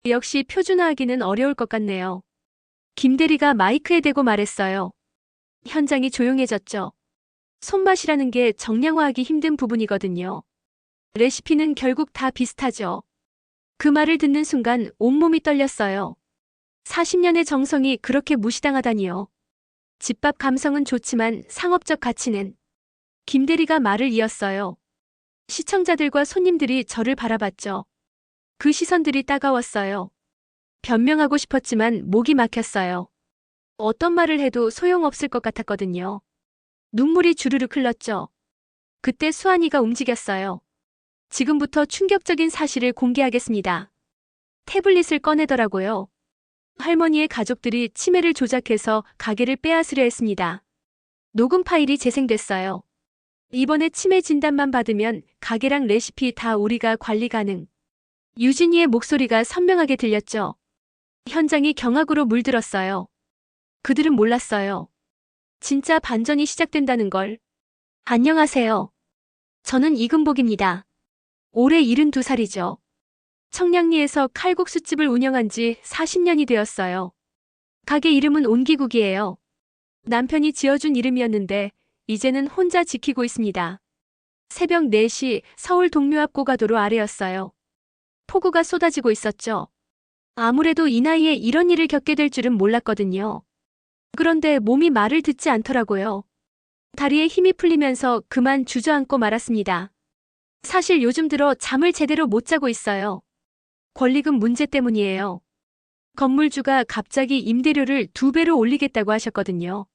역시 표준화하기는 어려울 것 같네요. 김 대리가 마이크에 대고 말했어요. 현장이 조용해졌죠. 손맛이라는 게 정량화하기 힘든 부분이거든요. 레시피는 결국 다 비슷하죠. 그 말을 듣는 순간 온몸이 떨렸어요. 40년의 정성이 그렇게 무시당하다니요. 집밥 감성은 좋지만 상업적 가치는. 김 대리가 말을 이었어요. 시청자들과 손님들이 저를 바라봤죠. 그 시선들이 따가웠어요. 변명하고 싶었지만 목이 막혔어요. 어떤 말을 해도 소용없을 것 같았거든요. 눈물이 주르륵 흘렀죠. 그때 수환이가 움직였어요. 지금부터 충격적인 사실을 공개하겠습니다. 태블릿을 꺼내더라고요. 할머니의 가족들이 치매를 조작해서 가게를 빼앗으려 했습니다. 녹음 파일이 재생됐어요. 이번에 치매 진단만 받으면 가게랑 레시피 다 우리가 관리 가능. 유진이의 목소리가 선명하게 들렸죠. 현장이 경악으로 물들었어요. 그들은 몰랐어요. 진짜 반전이 시작된다는 걸. 안녕하세요. 저는 이금복입니다. 올해 72살이죠. 청량리에서 칼국수집을 운영한 지 40년이 되었어요. 가게 이름은 온기국이에요. 남편이 지어준 이름이었는데 이제는 혼자 지키고 있습니다. 새벽 4시 서울 동묘 앞 고가도로 아래였어요. 폭우가 쏟아지고 있었죠. 아무래도 이 나이에 이런 일을 겪게 될 줄은 몰랐거든요. 그런데 몸이 말을 듣지 않더라고요. 다리에 힘이 풀리면서 그만 주저앉고 말았습니다. 사실 요즘 들어 잠을 제대로 못 자고 있어요. 권리금 문제 때문이에요. 건물주가 갑자기 임대료를 2배로 올리겠다고 하셨거든요.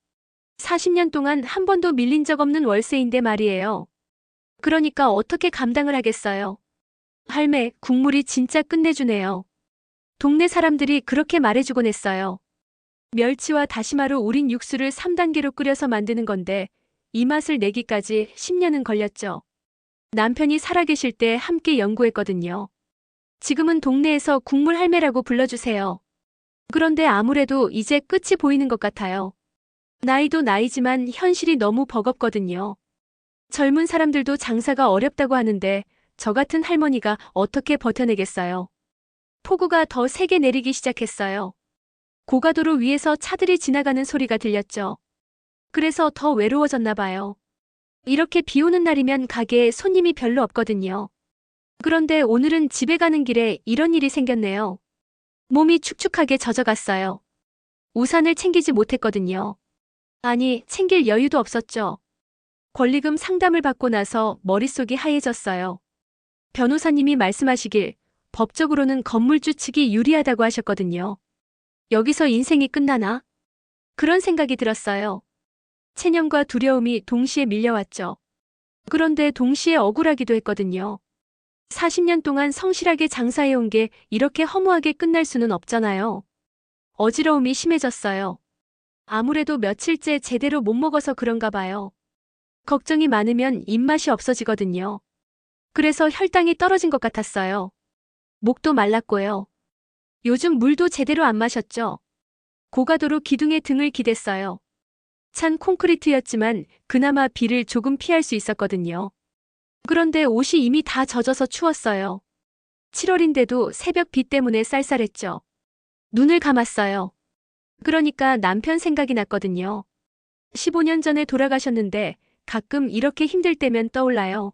40년 동안 한 번도 밀린 적 없는 월세인데 말이에요. 그러니까 어떻게 감당을 하겠어요. 할매, 국물이 진짜 끝내주네요. 동네 사람들이 그렇게 말해주곤 했어요. 멸치와 다시마로 우린 육수를 3단계로 끓여서 만드는 건데 이 맛을 내기까지 10년은 걸렸죠. 남편이 살아계실 때 함께 연구했거든요. 지금은 동네에서 국물 할매라고 불러주세요. 그런데 아무래도 이제 끝이 보이는 것 같아요. 나이도 나이지만 현실이 너무 버겁거든요. 젊은 사람들도 장사가 어렵다고 하는데 저 같은 할머니가 어떻게 버텨내겠어요. 폭우가 더 세게 내리기 시작했어요. 고가도로 위에서 차들이 지나가는 소리가 들렸죠. 그래서 더 외로워졌나 봐요. 이렇게 비 오는 날이면 가게에 손님이 별로 없거든요. 그런데 오늘은 집에 가는 길에 이런 일이 생겼네요. 몸이 축축하게 젖어갔어요. 우산을 챙기지 못했거든요. 아니, 챙길 여유도 없었죠. 권리금 상담을 받고 나서 머릿속이 하얘졌어요. 변호사님이 말씀하시길 법적으로는 건물주 측이 유리하다고 하셨거든요. 여기서 인생이 끝나나? 그런 생각이 들었어요. 체념과 두려움이 동시에 밀려왔죠. 그런데 동시에 억울하기도 했거든요. 40년 동안 성실하게 장사해온 게 이렇게 허무하게 끝날 수는 없잖아요. 어지러움이 심해졌어요. 아무래도 며칠째 제대로 못 먹어서 그런가 봐요. 걱정이 많으면 입맛이 없어지거든요. 그래서 혈당이 떨어진 것 같았어요. 목도 말랐고요. 요즘 물도 제대로 안 마셨죠. 고가도로 기둥에 등을 기댔어요. 찬 콘크리트였지만 그나마 비를 조금 피할 수 있었거든요. 그런데 옷이 이미 다 젖어서 추웠어요. 7월인데도 새벽 비 때문에 쌀쌀했죠. 눈을 감았어요. 그러니까 남편 생각이 났거든요. 15년 전에 돌아가셨는데 가끔 이렇게 힘들 때면 떠올라요.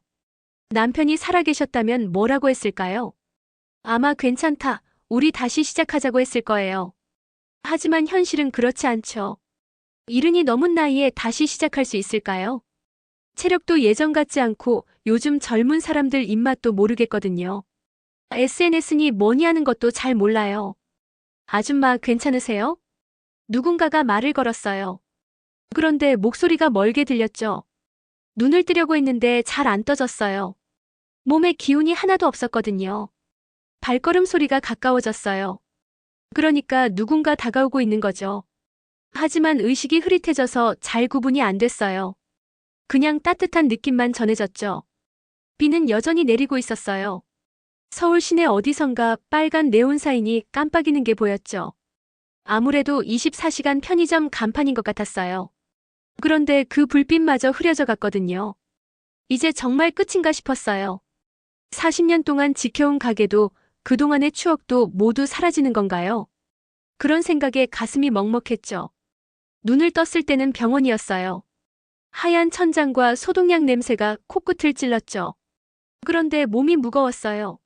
남편이 살아계셨다면 뭐라고 했을까요? 아마 괜찮다, 우리 다시 시작하자고 했을 거예요. 하지만 현실은 그렇지 않죠. 이른이 넘은 나이에 다시 시작할 수 있을까요? 체력도 예전 같지 않고 요즘 젊은 사람들 입맛도 모르겠거든요. SNS니 뭐니 하는 것도 잘 몰라요. 아줌마 괜찮으세요? 누군가가 말을 걸었어요. 그런데 목소리가 멀게 들렸죠. 눈을 뜨려고 했는데 잘 안 떠졌어요. 몸에 기운이 하나도 없었거든요. 발걸음 소리가 가까워졌어요. 그러니까 누군가 다가오고 있는 거죠. 하지만 의식이 흐릿해져서 잘 구분이 안 됐어요. 그냥 따뜻한 느낌만 전해졌죠. 비는 여전히 내리고 있었어요. 서울 시내 어디선가 빨간 네온 사인이 깜빡이는 게 보였죠. 아무래도 24시간 편의점 간판인 것 같았어요. 그런데 그 불빛마저 흐려져 갔거든요. 이제 정말 끝인가 싶었어요. 40년 동안 지켜온 가게도 그동안의 추억도 모두 사라지는 건가요? 그런 생각에 가슴이 먹먹했죠. 눈을 떴을 때는 병원이었어요. 하얀 천장과 소독약 냄새가 코끝을 찔렀죠. 그런데 몸이 무거웠어요.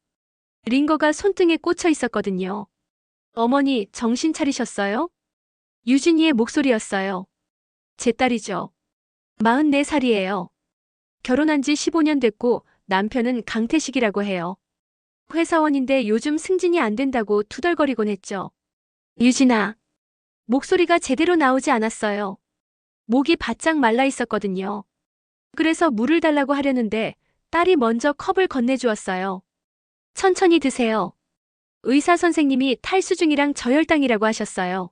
링거가 손등에 꽂혀 있었거든요. 어머니, 정신 차리셨어요? 유진이의 목소리였어요. 제 딸이죠. 44살이에요. 결혼한 지 15년 됐고 남편은 강태식이라고 해요. 회사원인데 요즘 승진이 안 된다고 투덜거리곤 했죠. 유진아. 목소리가 제대로 나오지 않았어요. 목이 바짝 말라 있었거든요. 그래서 물을 달라고 하려는데 딸이 먼저 컵을 건네주었어요. 천천히 드세요. 의사 선생님이 탈수증이랑 저혈당이라고 하셨어요.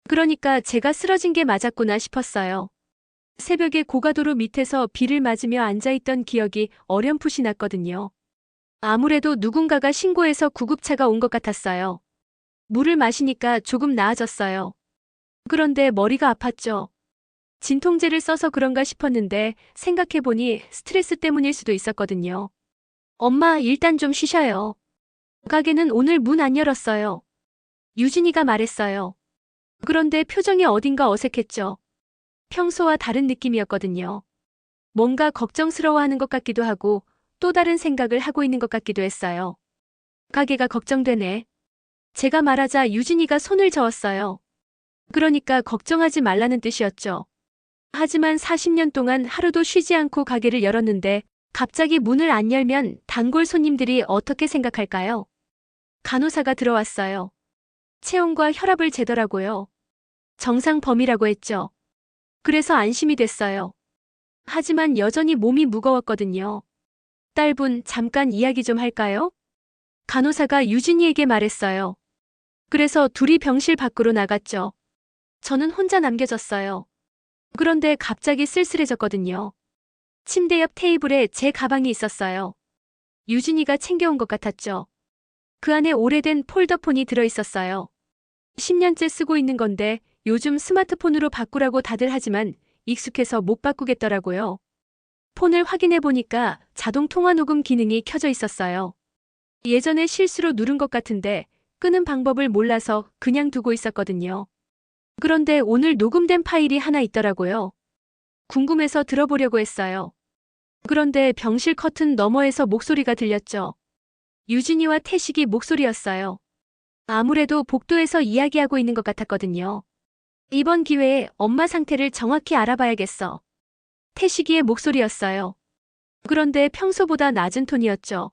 그러니까 제가 쓰러진 게 맞았구나 싶었어요. 새벽에 고가도로 밑에서 비를 맞으며 앉아있던 기억이 어렴풋이 났거든요. 아무래도 누군가가 신고해서 구급차가 온 것 같았어요. 물을 마시니까 조금 나아졌어요. 그런데 머리가 아팠죠. 진통제를 써서 그런가 싶었는데 생각해보니 스트레스 때문일 수도 있었거든요. 엄마, 일단 좀 쉬셔요. 가게는 오늘 문 안 열었어요. 유진이가 말했어요. 그런데 표정이 어딘가 어색했죠. 평소와 다른 느낌이었거든요. 뭔가 걱정스러워하는 것 같기도 하고 또 다른 생각을 하고 있는 것 같기도 했어요. 가게가 걱정되네. 제가 말하자 유진이가 손을 저었어요. 그러니까 걱정하지 말라는 뜻이었죠. 하지만 40년 동안 하루도 쉬지 않고 가게를 열었는데 갑자기 문을 안 열면 단골 손님들이 어떻게 생각할까요? 간호사가 들어왔어요. 체온과 혈압을 재더라고요. 정상 범위라고 했죠. 그래서 안심이 됐어요. 하지만 여전히 몸이 무거웠거든요. 딸분, 잠깐 이야기 좀 할까요? 간호사가 유진이에게 말했어요. 그래서 둘이 병실 밖으로 나갔죠. 저는 혼자 남겨졌어요. 그런데 갑자기 쓸쓸해졌거든요. 침대 옆 테이블에 제 가방이 있었어요. 유진이가 챙겨온 것 같았죠. 그 안에 오래된 폴더폰이 들어있었어요. 10년째 쓰고 있는 건데 요즘 스마트폰으로 바꾸라고 다들 하지만 익숙해서 못 바꾸겠더라고요. 폰을 확인해 보니까 자동 통화 녹음 기능이 켜져 있었어요. 예전에 실수로 누른 것 같은데 끄는 방법을 몰라서 그냥 두고 있었거든요. 그런데 오늘 녹음된 파일이 하나 있더라고요. 궁금해서 들어보려고 했어요. 그런데 병실 커튼 너머에서 목소리가 들렸죠. 유진이와 태식이 목소리였어요. 아무래도 복도에서 이야기하고 있는 것 같았거든요. 이번 기회에 엄마 상태를 정확히 알아봐야겠어. 태식이의 목소리였어요. 그런데 평소보다 낮은 톤이었죠.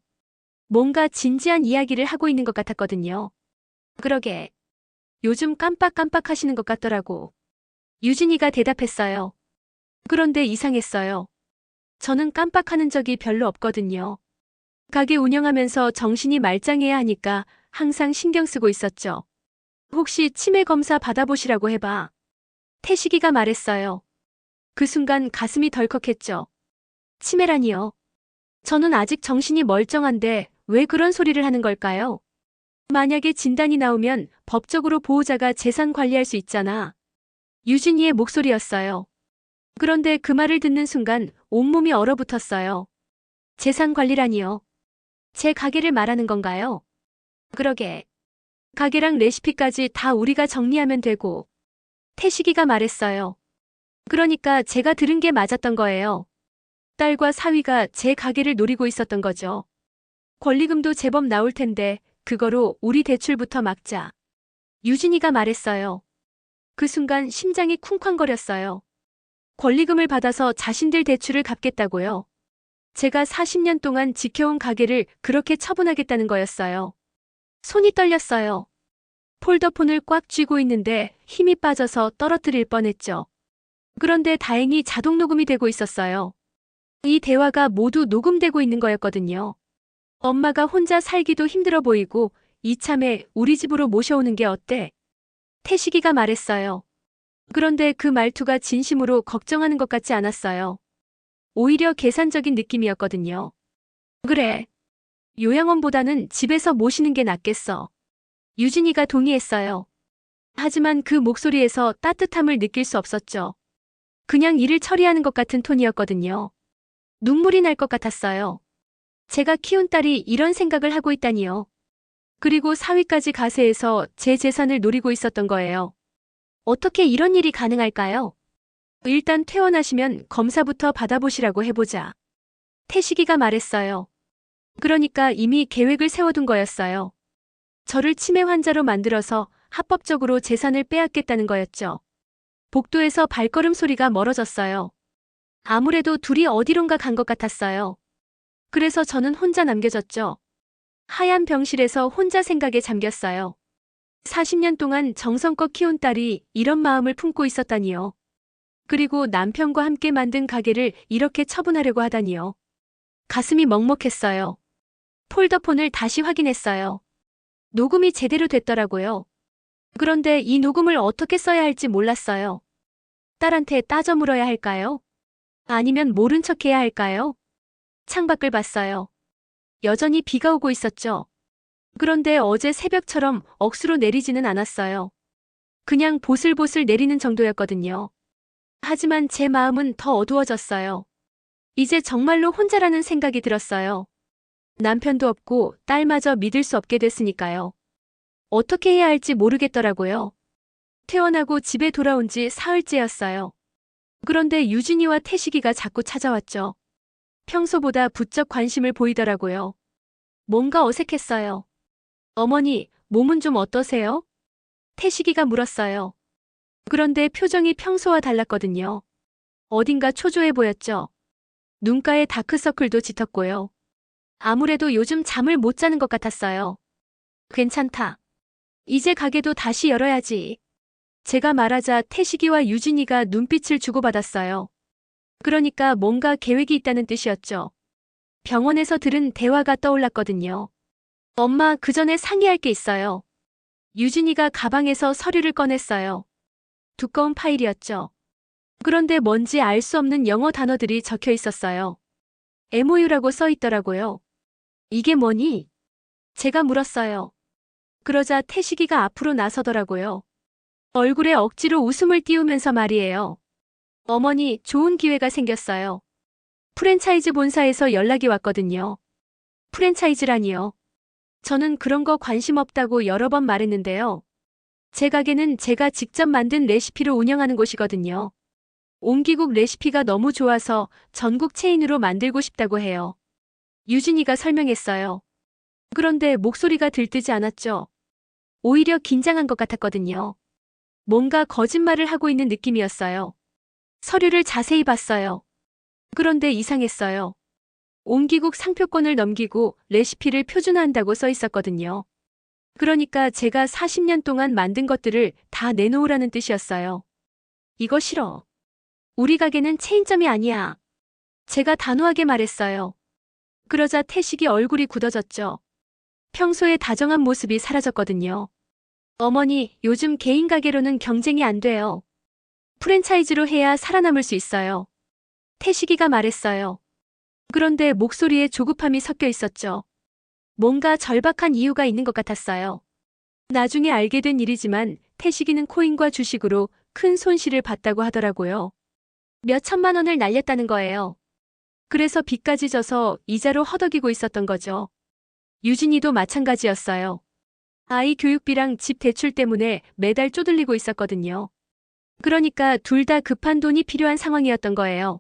뭔가 진지한 이야기를 하고 있는 것 같았거든요. 그러게. 요즘 깜빡깜빡 하시는 것 같더라고. 유진이가 대답했어요. 그런데 이상했어요. 저는 깜빡하는 적이 별로 없거든요. 가게 운영하면서 정신이 말짱해야 하니까 항상 신경 쓰고 있었죠. 혹시 치매 검사 받아보시라고 해봐. 태식이가 말했어요. 그 순간 가슴이 덜컥했죠. 치매라니요. 저는 아직 정신이 멀쩡한데 왜 그런 소리를 하는 걸까요? 만약에 진단이 나오면 법적으로 보호자가 재산 관리할 수 있잖아. 유진이의 목소리였어요. 그런데 그 말을 듣는 순간 온몸이 얼어붙었어요. 재산 관리라니요. 제 가게를 말하는 건가요? 그러게. 가게랑 레시피까지 다 우리가 정리하면 되고. 태식이가 말했어요. 그러니까 제가 들은 게 맞았던 거예요. 딸과 사위가 제 가게를 노리고 있었던 거죠. 권리금도 제법 나올 텐데 그거로 우리 대출부터 막자. 유진이가 말했어요. 그 순간 심장이 쿵쾅거렸어요. 권리금을 받아서 자신들 대출을 갚겠다고요. 제가 40년 동안 지켜온 가게를 그렇게 처분하겠다는 거였어요. 손이 떨렸어요. 폴더폰을 꽉 쥐고 있는데 힘이 빠져서 떨어뜨릴 뻔했죠. 그런데 다행히 자동 녹음이 되고 있었어요. 이 대화가 모두 녹음되고 있는 거였거든요. 엄마가 혼자 살기도 힘들어 보이고 이참에 우리 집으로 모셔오는 게 어때? 태식이가 말했어요. 그런데 그 말투가 진심으로 걱정하는 것 같지 않았어요. 오히려 계산적인 느낌이었거든요. 그래. 요양원보다는 집에서 모시는 게 낫겠어. 유진이가 동의했어요. 하지만 그 목소리에서 따뜻함을 느낄 수 없었죠. 그냥 일을 처리하는 것 같은 톤이었거든요. 눈물이 날 것 같았어요. 제가 키운 딸이 이런 생각을 하고 있다니요. 그리고 사위까지 가세해서 제 재산을 노리고 있었던 거예요. 어떻게 이런 일이 가능할까요? 일단 퇴원하시면 검사부터 받아보시라고 해보자. 태식이가 말했어요. 그러니까 이미 계획을 세워둔 거였어요. 저를 치매 환자로 만들어서 합법적으로 재산을 빼앗겠다는 거였죠. 복도에서 발걸음 소리가 멀어졌어요. 아무래도 둘이 어디론가 간 것 같았어요. 그래서 저는 혼자 남겨졌죠. 하얀 병실에서 혼자 생각에 잠겼어요. 40년 동안 정성껏 키운 딸이 이런 마음을 품고 있었다니요. 그리고 남편과 함께 만든 가게를 이렇게 처분하려고 하다니요. 가슴이 먹먹했어요. 폴더폰을 다시 확인했어요. 녹음이 제대로 됐더라고요. 그런데 이 녹음을 어떻게 써야 할지 몰랐어요. 딸한테 따져 물어야 할까요? 아니면 모른 척 해야 할까요? 창밖을 봤어요. 여전히 비가 오고 있었죠. 그런데 어제 새벽처럼 억수로 내리지는 않았어요. 그냥 보슬보슬 내리는 정도였거든요. 하지만 제 마음은 더 어두워졌어요. 이제 정말로 혼자라는 생각이 들었어요. 남편도 없고 딸마저 믿을 수 없게 됐으니까요. 어떻게 해야 할지 모르겠더라고요. 퇴원하고 집에 돌아온 지 사흘째였어요. 그런데 유진이와 태식이가 자꾸 찾아왔죠. 평소보다 부쩍 관심을 보이더라고요. 뭔가 어색했어요. 어머니, 몸은 좀 어떠세요? 태식이가 물었어요. 그런데 표정이 평소와 달랐거든요. 어딘가 초조해 보였죠. 눈가에 다크서클도 짙었고요. 아무래도 요즘 잠을 못 자는 것 같았어요. 괜찮다. 이제 가게도 다시 열어야지. 제가 말하자 태식이와 유진이가 눈빛을 주고받았어요. 그러니까 뭔가 계획이 있다는 뜻이었죠. 병원에서 들은 대화가 떠올랐거든요. 엄마, 그 전에 상의할 게 있어요. 유진이가 가방에서 서류를 꺼냈어요. 두꺼운 파일이었죠. 그런데 뭔지 알 수 없는 영어 단어들이 적혀 있었어요. MOU라고 써 있더라고요. 이게 뭐니? 제가 물었어요. 그러자 태식이가 앞으로 나서더라고요. 얼굴에 억지로 웃음을 띄우면서 말이에요. 어머니, 좋은 기회가 생겼어요. 프랜차이즈 본사에서 연락이 왔거든요. 프랜차이즈라니요. 저는 그런 거 관심 없다고 여러 번 말했는데요. 제 가게는 제가 직접 만든 레시피로 운영하는 곳이거든요. 옮기국 레시피가 너무 좋아서 전국 체인으로 만들고 싶다고 해요. 유진이가 설명했어요. 그런데 목소리가 들뜨지 않았죠. 오히려 긴장한 것 같았거든요. 뭔가 거짓말을 하고 있는 느낌이었어요. 서류를 자세히 봤어요. 그런데 이상했어요. 옮기국 상표권을 넘기고 레시피를 표준화한다고 써 있었거든요. 그러니까 제가 40년 동안 만든 것들을 다 내놓으라는 뜻이었어요. 이거 싫어. 우리 가게는 체인점이 아니야. 제가 단호하게 말했어요. 그러자 태식이 얼굴이 굳어졌죠. 평소에 다정한 모습이 사라졌거든요. 어머니, 요즘 개인 가게로는 경쟁이 안 돼요. 프랜차이즈로 해야 살아남을 수 있어요. 태식이가 말했어요. 그런데 목소리에 조급함이 섞여 있었죠. 뭔가 절박한 이유가 있는 것 같았어요. 나중에 알게 된 일이지만 태식이는 코인과 주식으로 큰 손실을 봤다고 하더라고요. 몇 천만 원을 날렸다는 거예요. 그래서 빚까지 져서 이자로 허덕이고 있었던 거죠. 유진이도 마찬가지였어요. 아이 교육비랑 집 대출 때문에 매달 쪼들리고 있었거든요. 그러니까 둘 다 급한 돈이 필요한 상황이었던 거예요.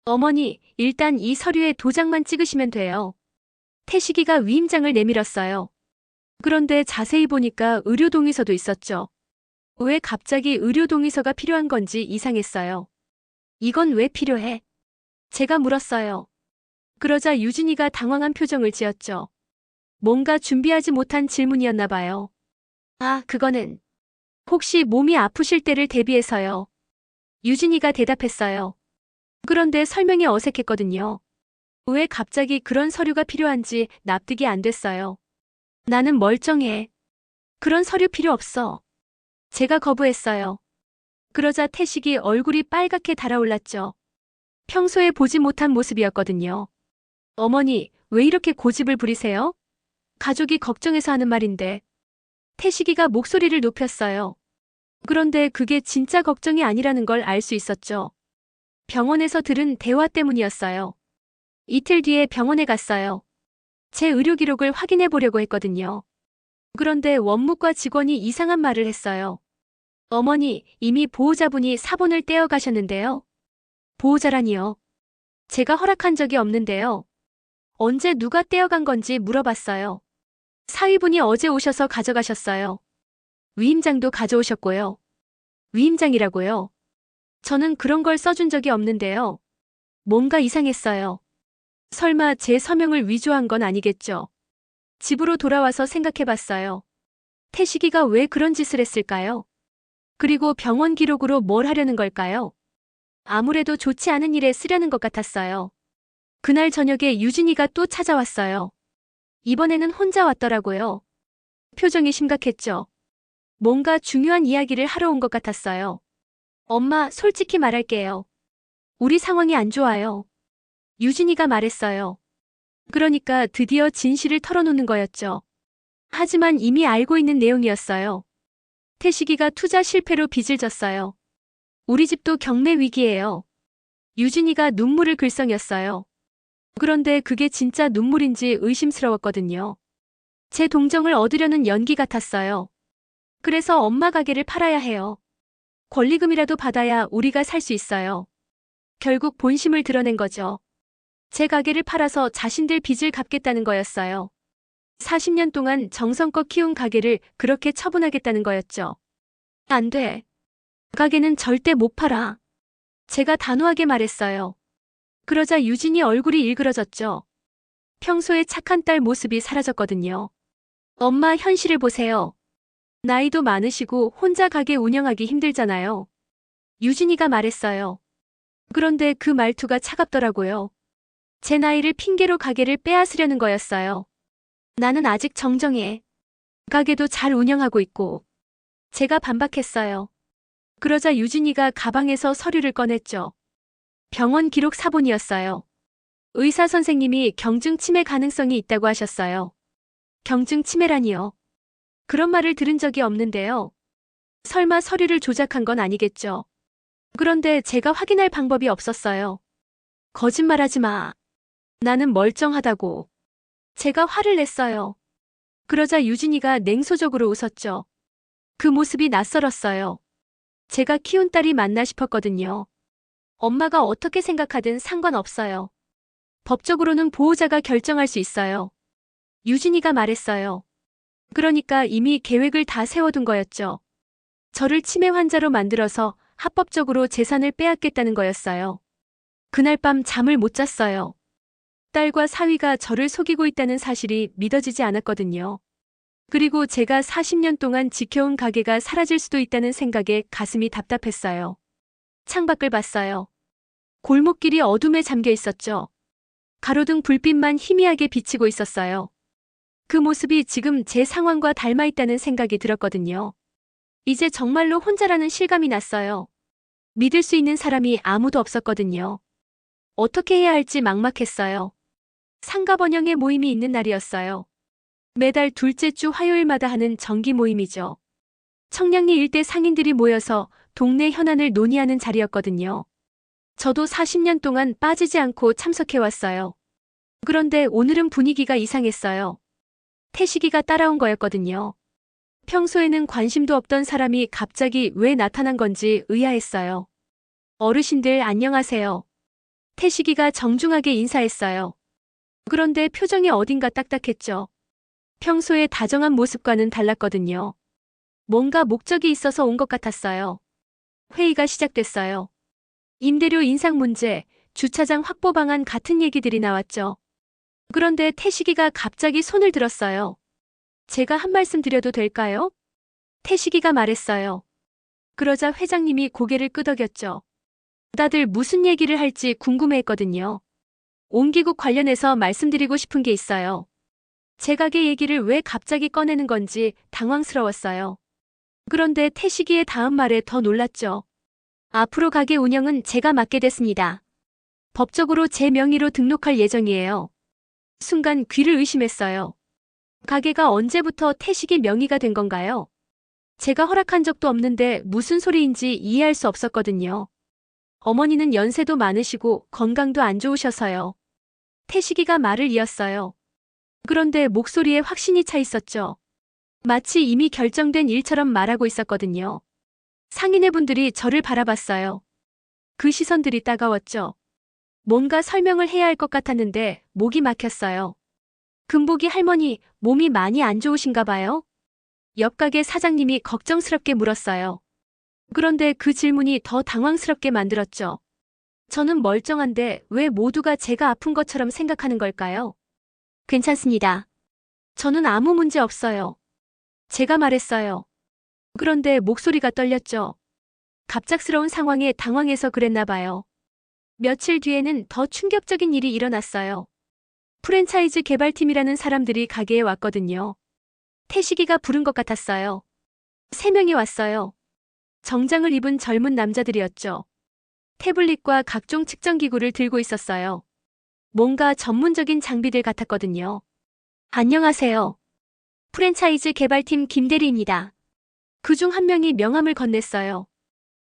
어머니, 일단 이 서류에 도장만 찍으시면 돼요. 태식이가 위임장을 내밀었어요. 그런데 자세히 보니까 의료동의서도 있었죠. 왜 갑자기 의료동의서가 필요한 건지 이상했어요. 이건 왜 필요해? 제가 물었어요. 그러자 유진이가 당황한 표정을 지었죠. 뭔가 준비하지 못한 질문이었나 봐요. 아, 그거는 혹시 몸이 아프실 때를 대비해서요. 유진이가 대답했어요. 그런데 설명이 어색했거든요. 왜 갑자기 그런 서류가 필요한지 납득이 안 됐어요. 나는 멀쩡해. 그런 서류 필요 없어. 제가 거부했어요. 그러자 태식이 얼굴이 빨갛게 달아올랐죠. 평소에 보지 못한 모습이었거든요. 어머니, 왜 이렇게 고집을 부리세요? 가족이 걱정해서 하는 말인데. 태식이가 목소리를 높였어요. 그런데 그게 진짜 걱정이 아니라는 걸 알 수 있었죠. 병원에서 들은 대화 때문이었어요. 이틀 뒤에 병원에 갔어요. 제 의료 기록을 확인해 보려고 했거든요. 그런데 원무과 직원이 이상한 말을 했어요. 어머니, 이미 보호자분이 사본을 떼어 가셨는데요. 보호자라니요. 제가 허락한 적이 없는데요. 언제 누가 떼어간 건지 물어봤어요. 사위분이 어제 오셔서 가져가셨어요. 위임장도 가져오셨고요. 위임장이라고요? 저는 그런 걸 써준 적이 없는데요. 뭔가 이상했어요. 설마 제 서명을 위조한 건 아니겠죠? 집으로 돌아와서 생각해봤어요. 태식이가 왜 그런 짓을 했을까요? 그리고 병원 기록으로 뭘 하려는 걸까요? 아무래도 좋지 않은 일에 쓰려는 것 같았어요. 그날 저녁에 유진이가 또 찾아왔어요. 이번에는 혼자 왔더라고요. 표정이 심각했죠. 뭔가 중요한 이야기를 하러 온 것 같았어요. 엄마, 솔직히 말할게요. 우리 상황이 안 좋아요. 유진이가 말했어요. 그러니까 드디어 진실을 털어놓는 거였죠. 하지만 이미 알고 있는 내용이었어요. 태식이가 투자 실패로 빚을 졌어요. 우리 집도 경매 위기예요. 유진이가 눈물을 글썽였어요. 그런데 그게 진짜 눈물인지 의심스러웠거든요. 제 동정을 얻으려는 연기 같았어요. 그래서 엄마 가게를 팔아야 해요. 권리금이라도 받아야 우리가 살 수 있어요. 결국 본심을 드러낸 거죠. 제 가게를 팔아서 자신들 빚을 갚겠다는 거였어요. 40년 동안 정성껏 키운 가게를 그렇게 처분하겠다는 거였죠. 안 돼. 가게는 절대 못 팔아. 제가 단호하게 말했어요. 그러자 유진이 얼굴이 일그러졌죠. 평소에 착한 딸 모습이 사라졌거든요. 엄마, 현실을 보세요. 나이도 많으시고 혼자 가게 운영하기 힘들잖아요. 유진이가 말했어요. 그런데 그 말투가 차갑더라고요. 제 나이를 핑계로 가게를 빼앗으려는 거였어요. 나는 아직 정정해. 가게도 잘 운영하고 있고. 제가 반박했어요. 그러자 유진이가 가방에서 서류를 꺼냈죠. 병원 기록 사본이었어요. 의사 선생님이 경증 치매 가능성이 있다고 하셨어요. 경증 치매라니요. 그런 말을 들은 적이 없는데요. 설마 서류를 조작한 건 아니겠죠. 그런데 제가 확인할 방법이 없었어요. 거짓말하지 마. 나는 멀쩡하다고. 제가 화를 냈어요. 그러자 유진이가 냉소적으로 웃었죠. 그 모습이 낯설었어요. 제가 키운 딸이 맞나 싶었거든요. 엄마가 어떻게 생각하든 상관없어요. 법적으로는 보호자가 결정할 수 있어요. 유진이가 말했어요. 그러니까 이미 계획을 다 세워둔 거였죠. 저를 치매 환자로 만들어서 합법적으로 재산을 빼앗겠다는 거였어요. 그날 밤 잠을 못 잤어요. 딸과 사위가 저를 속이고 있다는 사실이 믿어지지 않았거든요. 그리고 제가 40년 동안 지켜온 가게가 사라질 수도 있다는 생각에 가슴이 답답했어요. 창밖을 봤어요. 골목길이 어둠에 잠겨 있었죠. 가로등 불빛만 희미하게 비치고 있었어요. 그 모습이 지금 제 상황과 닮아 있다는 생각이 들었거든요. 이제 정말로 혼자라는 실감이 났어요. 믿을 수 있는 사람이 아무도 없었거든요. 어떻게 해야 할지 막막했어요. 상가 번영회 모임이 있는 날이었어요. 매달 둘째 주 화요일마다 하는 정기 모임이죠. 청량리 일대 상인들이 모여서 동네 현안을 논의하는 자리였거든요. 저도 40년 동안 빠지지 않고 참석해왔어요. 그런데 오늘은 분위기가 이상했어요. 태식이가 따라온 거였거든요. 평소에는 관심도 없던 사람이 갑자기 왜 나타난 건지 의아했어요. 어르신들 안녕하세요. 태식이가 정중하게 인사했어요. 그런데 표정이 어딘가 딱딱했죠. 평소에 다정한 모습과는 달랐거든요. 뭔가 목적이 있어서 온 것 같았어요. 회의가 시작됐어요. 임대료 인상 문제, 주차장 확보 방안 같은 얘기들이 나왔죠. 그런데 태식이가 갑자기 손을 들었어요. 제가 한 말씀 드려도 될까요? 태식이가 말했어요. 그러자 회장님이 고개를 끄덕였죠. 다들 무슨 얘기를 할지 궁금해했거든요. 옹기국 관련해서 말씀드리고 싶은 게 있어요. 제 가게 얘기를 왜 갑자기 꺼내는 건지 당황스러웠어요. 그런데 태식이의 다음 말에 더 놀랐죠. 앞으로 가게 운영은 제가 맡게 됐습니다. 법적으로 제 명의로 등록할 예정이에요. 순간 귀를 의심했어요. 가게가 언제부터 태식이 명의가 된 건가요? 제가 허락한 적도 없는데 무슨 소리인지 이해할 수 없었거든요. 어머니는 연세도 많으시고 건강도 안 좋으셔서요. 태식이가 말을 이었어요. 그런데 목소리에 확신이 차 있었죠. 마치 이미 결정된 일처럼 말하고 있었거든요. 상인의분들이 저를 바라봤어요. 그 시선들이 따가웠죠. 뭔가 설명을 해야 할 것 같았는데 목이 막혔어요. 금복이 할머니, 몸이 많이 안 좋으신가 봐요? 옆 가게 사장님이 걱정스럽게 물었어요. 그런데 그 질문이 더 당황스럽게 만들었죠. 저는 멀쩡한데 왜 모두가 제가 아픈 것처럼 생각하는 걸까요? 괜찮습니다. 저는 아무 문제 없어요. 제가 말했어요. 그런데 목소리가 떨렸죠. 갑작스러운 상황에 당황해서 그랬나 봐요. 며칠 뒤에는 더 충격적인 일이 일어났어요. 프랜차이즈 개발팀이라는 사람들이 가게에 왔거든요. 태식이가 부른 것 같았어요. 3명이 왔어요. 정장을 입은 젊은 남자들이었죠. 태블릿과 각종 측정기구를 들고 있었어요. 뭔가 전문적인 장비들 같았거든요. 안녕하세요. 프랜차이즈 개발팀 김대리입니다. 그중 한 명이 명함을 건넸어요.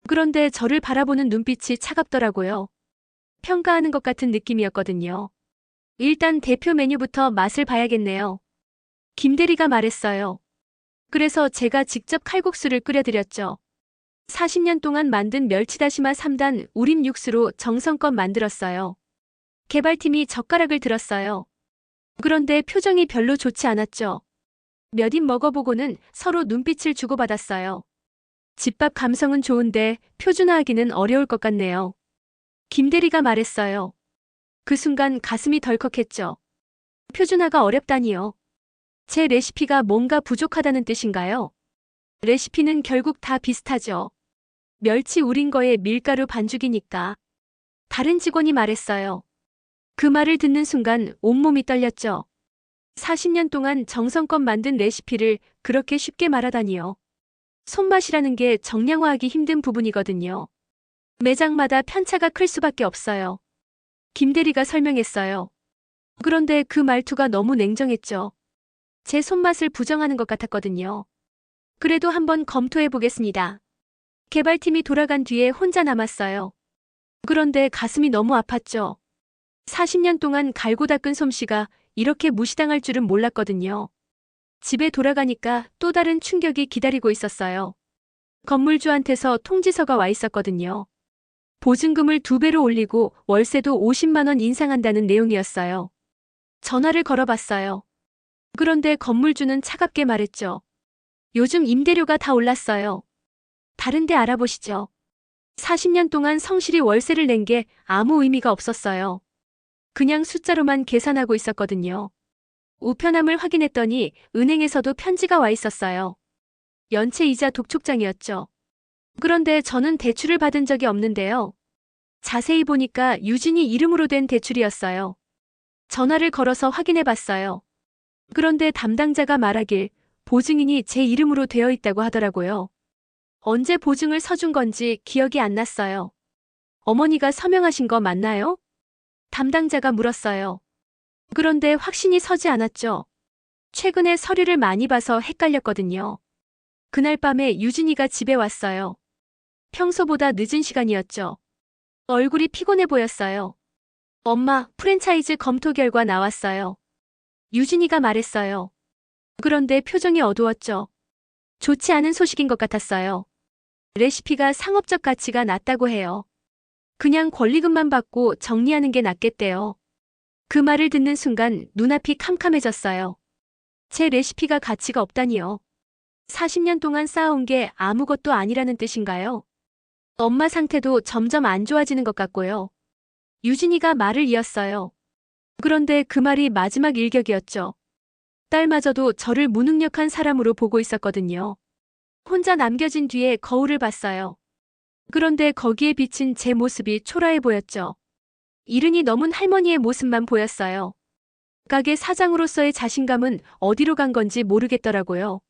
그런데 저를 바라보는 눈빛이 차갑더라고요. 평가하는 것 같은 느낌이었거든요. 일단 대표 메뉴부터 맛을 봐야겠네요. 김대리가 말했어요. 그래서 제가 직접 칼국수를 끓여드렸죠. 40년 동안 만든 멸치다시마 3단 우림 육수로 정성껏 만들었어요. 개발팀이 젓가락을 들었어요. 그런데 표정이 별로 좋지 않았죠. 몇 입 먹어보고는 서로 눈빛을 주고받았어요. 집밥 감성은 좋은데 표준화하기는 어려울 것 같네요. 김대리가 말했어요. 그 순간 가슴이 덜컥했죠. 표준화가 어렵다니요. 제 레시피가 뭔가 부족하다는 뜻인가요? 레시피는 결국 다 비슷하죠. 멸치 우린 거에 밀가루 반죽이니까. 다른 직원이 말했어요. 그 말을 듣는 순간 온몸이 떨렸죠. 40년 동안 정성껏 만든 레시피를 그렇게 쉽게 말하다니요. 손맛이라는 게 정량화하기 힘든 부분이거든요. 매장마다 편차가 클 수밖에 없어요. 김대리가 설명했어요. 그런데 그 말투가 너무 냉정했죠. 제 손맛을 부정하는 것 같았거든요. 그래도 한번 검토해 보겠습니다. 개발팀이 돌아간 뒤에 혼자 남았어요. 그런데 가슴이 너무 아팠죠. 40년 동안 갈고 닦은 솜씨가 이렇게 무시당할 줄은 몰랐거든요. 집에 돌아가니까 또 다른 충격이 기다리고 있었어요. 건물주한테서 통지서가 와 있었거든요. 보증금을 2배로 올리고 월세도 50만 원 인상한다는 내용이었어요. 전화를 걸어봤어요. 그런데 건물주는 차갑게 말했죠. 요즘 임대료가 다 올랐어요. 다른 데 알아보시죠. 40년 동안 성실히 월세를 낸 게 아무 의미가 없었어요. 그냥 숫자로만 계산하고 있었거든요. 우편함을 확인했더니 은행에서도 편지가 와 있었어요. 연체이자 독촉장이었죠. 그런데 저는 대출을 받은 적이 없는데요. 자세히 보니까 유진이 이름으로 된 대출이었어요. 전화를 걸어서 확인해 봤어요. 그런데 담당자가 말하길 보증인이 제 이름으로 되어 있다고 하더라고요. 언제 보증을 서준 건지 기억이 안 났어요. 어머니가 서명하신 거 맞나요? 담당자가 물었어요. 그런데 확신이 서지 않았죠. 최근에 서류를 많이 봐서 헷갈렸거든요. 그날 밤에 유진이가 집에 왔어요. 평소보다 늦은 시간이었죠. 얼굴이 피곤해 보였어요. 엄마, 프랜차이즈 검토 결과 나왔어요. 유진이가 말했어요. 그런데 표정이 어두웠죠. 좋지 않은 소식인 것 같았어요. 레시피가 상업적 가치가 낮다고 해요. 그냥 권리금만 받고 정리하는 게 낫겠대요. 그 말을 듣는 순간 눈앞이 캄캄해졌어요. 제 레시피가 가치가 없다니요. 40년 동안 쌓아온 게 아무것도 아니라는 뜻인가요? 엄마 상태도 점점 안 좋아지는 것 같고요. 유진이가 말을 이었어요. 그런데 그 말이 마지막 일격이었죠. 딸마저도 저를 무능력한 사람으로 보고 있었거든요. 혼자 남겨진 뒤에 거울을 봤어요. 그런데 거기에 비친 제 모습이 초라해 보였죠. 이른이 넘은 할머니의 모습만 보였어요. 가게 사장으로서의 자신감은 어디로 간 건지 모르겠더라고요.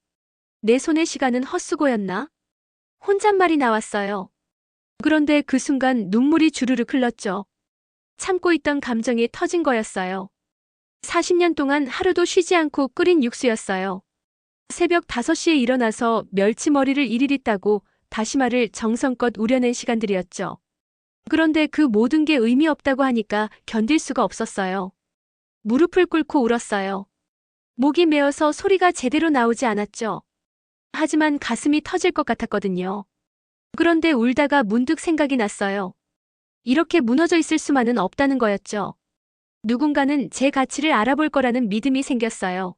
내 손의 시간은 헛수고였나? 혼잣말이 나왔어요. 그런데 그 순간 눈물이 주르륵 흘렀죠. 참고 있던 감정이 터진 거였어요. 40년 동안 하루도 쉬지 않고 끓인 육수였어요. 새벽 5시에 일어나서 멸치머리를 일일이 따고 다시마를 정성껏 우려낸 시간들이었죠. 그런데 그 모든 게 의미 없다고 하니까 견딜 수가 없었어요. 무릎을 꿇고 울었어요. 목이 메어서 소리가 제대로 나오지 않았죠. 하지만 가슴이 터질 것 같았거든요. 그런데 울다가 문득 생각이 났어요. 이렇게 무너져 있을 수만은 없다는 거였죠. 누군가는 제 가치를 알아볼 거라는 믿음이 생겼어요.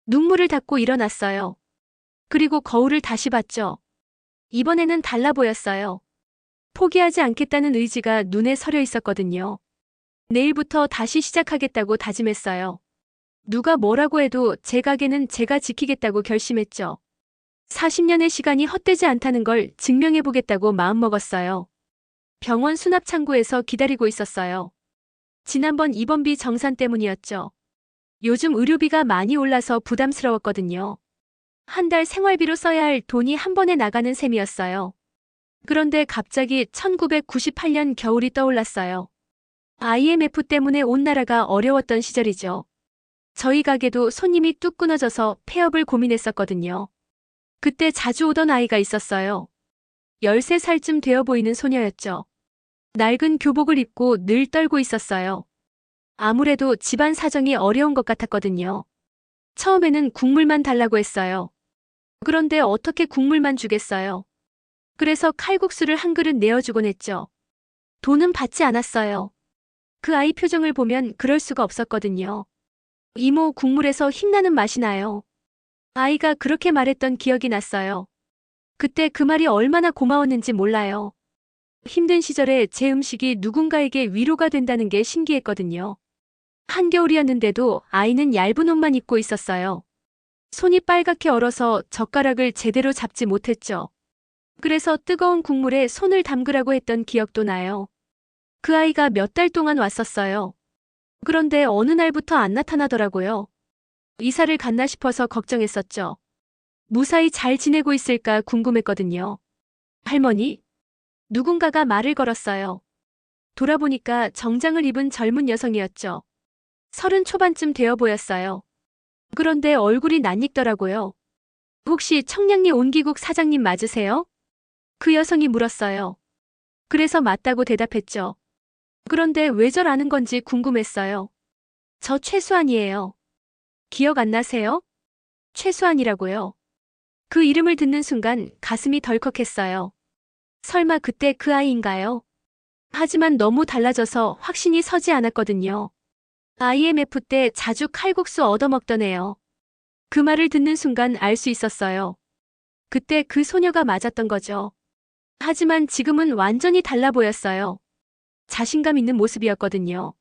눈물을 닦고 일어났어요. 그리고 거울을 다시 봤죠. 이번에는 달라 보였어요. 포기하지 않겠다는 의지가 눈에 서려 있었거든요. 내일부터 다시 시작하겠다고 다짐했어요. 누가 뭐라고 해도 제 가게는 제가 지키겠다고 결심했죠. 40년의 시간이 헛되지 않다는 걸 증명해보겠다고 마음먹었어요. 병원 수납 창구에서 기다리고 있었어요. 지난번 입원비 정산 때문이었죠. 요즘 의료비가 많이 올라서 부담스러웠거든요. 한 달 생활비로 써야 할 돈이 한 번에 나가는 셈이었어요. 그런데 갑자기 1998년 겨울이 떠올랐어요. IMF 때문에 온 나라가 어려웠던 시절이죠. 저희 가게도 손님이 뚝 끊어져서 폐업을 고민했었거든요. 그때 자주 오던 아이가 있었어요. 13살쯤 되어 보이는 소녀였죠. 낡은 교복을 입고 늘 떨고 있었어요. 아무래도 집안 사정이 어려운 것 같았거든요. 처음에는 국물만 달라고 했어요. 그런데 어떻게 국물만 주겠어요? 그래서 칼국수를 한 그릇 내어주곤 했죠. 돈은 받지 않았어요. 그 아이 표정을 보면 그럴 수가 없었거든요. 이모, 국물에서 힘나는 맛이 나요. 아이가 그렇게 말했던 기억이 났어요. 그때 그 말이 얼마나 고마웠는지 몰라요. 힘든 시절에 제 음식이 누군가에게 위로가 된다는 게 신기했거든요. 한겨울이었는데도 아이는 얇은 옷만 입고 있었어요. 손이 빨갛게 얼어서 젓가락을 제대로 잡지 못했죠. 그래서 뜨거운 국물에 손을 담그라고 했던 기억도 나요. 그 아이가 몇 달 동안 왔었어요. 그런데 어느 날부터 안 나타나더라고요. 이사를 갔나 싶어서 걱정했었죠. 무사히 잘 지내고 있을까 궁금했거든요. 할머니? 누군가가 말을 걸었어요. 돌아보니까 정장을 입은 젊은 여성이었죠. 30 초반쯤 되어 보였어요. 그런데 얼굴이 낯익더라고요. 혹시 청량리 온기국 사장님 맞으세요? 그 여성이 물었어요. 그래서 맞다고 대답했죠. 그런데 왜 절 아는 건지 궁금했어요. 저 최수환이에요. 기억 안 나세요? 최수환이라고요. 그 이름을 듣는 순간 가슴이 덜컥했어요. 설마 그때 그 아이인가요? 하지만 너무 달라져서 확신이 서지 않았거든요. IMF 때 자주 칼국수 얻어먹던 애요. 그 말을 듣는 순간 알 수 있었어요. 그때 그 소녀가 맞았던 거죠. 하지만 지금은 완전히 달라 보였어요. 자신감 있는 모습이었거든요.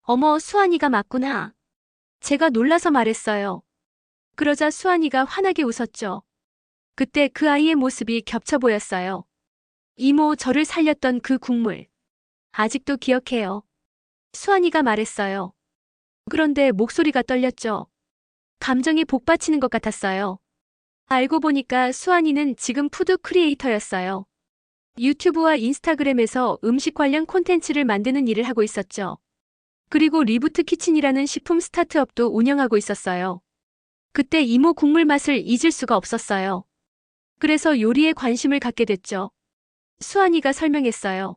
어머, 수환이가 맞구나. 제가 놀라서 말했어요. 그러자 수환이가 환하게 웃었죠. 그때 그 아이의 모습이 겹쳐 보였어요. 이모, 저를 살렸던 그 국물. 아직도 기억해요. 수환이가 말했어요. 그런데 목소리가 떨렸죠. 감정이 복받치는 것 같았어요. 알고 보니까 수환이는 지금 푸드 크리에이터였어요. 유튜브와 인스타그램에서 음식 관련 콘텐츠를 만드는 일을 하고 있었죠. 그리고 리부트 키친이라는 식품 스타트업도 운영하고 있었어요. 그때 이모 국물 맛을 잊을 수가 없었어요. 그래서 요리에 관심을 갖게 됐죠. 수환이가 설명했어요.